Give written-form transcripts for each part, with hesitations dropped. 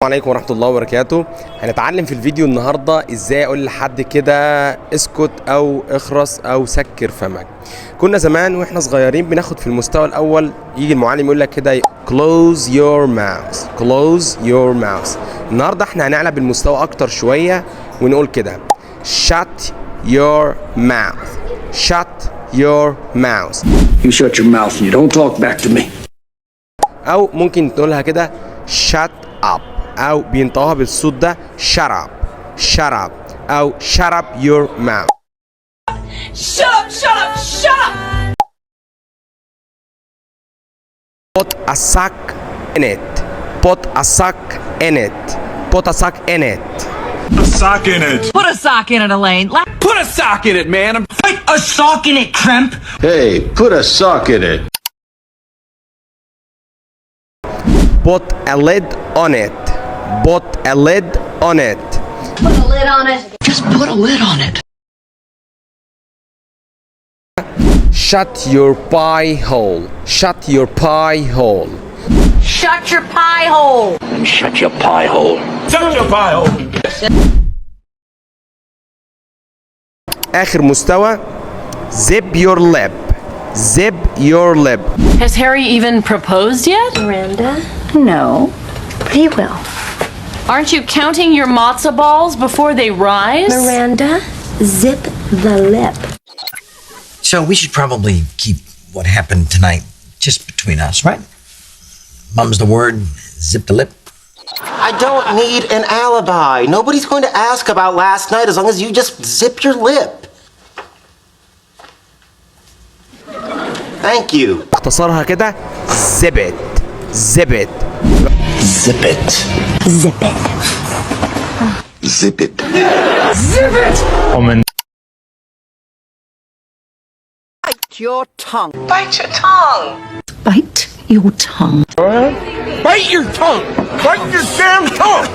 السلام عليكم ورحمة الله وبركاته. هنتعلم في الفيديو النهاردة ازاي اقول لحد كده اسكت او اخرس او سكر فمك. كنا زمان واحنا صغيرين بناخد في المستوى الاول، يجي المعلم يقول لك كده close your mouth close your mouth. النهاردة احنا هنعلى بالمستوى اكتر شوية ونقول كده shut your mouth shut your mouth. You shut your mouth and you don't talk back to me. او ممكن تقولها كده shut up، أو بينطقوها بالصوت ده shut up shut up أو shut up your mouth. Shut up, shut up, shut up! Put a sock in it. Put a sock in it. Put a sock in it. Put a sock in it. Put a sock in it, Elaine. Put a sock in it, man. Put a sock in it, Tramp. Hey, put a sock in it. Put a lid on it. Put a lid on it. Put a lid on it. Just put a lid on it. Shut your pie hole. Shut your pie hole. Shut your pie hole. And shut your pie hole. Shut your pie hole. آخر مستوى zip your lip. Zip your lip. Has Harry even proposed yet? Miranda? No, but he will. Aren't you counting your matzo balls before they rise? Miranda, zip the lip. So we should probably keep what happened tonight just between us, right? Mum's the word, zip the lip. I don't need an alibi. Nobody's going to ask about last night as long as you just zip your lip. Thank you. اختصارها كده zip it. Zip it. Zip it. Zip it. Zip it. Bite your tongue. Bite your tongue. Bite your tongue. Bite your tongue. Bite your damn tongue.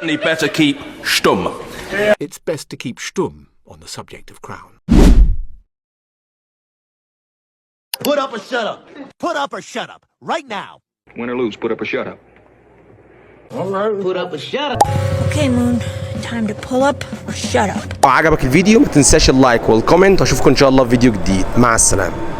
You better keep stumm. It's best to keep stum on the subject of Crown. Put up or shut up. Put up or shut up. Right now. Win or lose, put up or shut up. Put up or shut up. Okay, Moon. Time to pull up or shut up. لو عجبك الفيديو ما تنساش اللايك والكومنت، واشوفكم ان شاء الله في فيديو جديد. مع السلامة.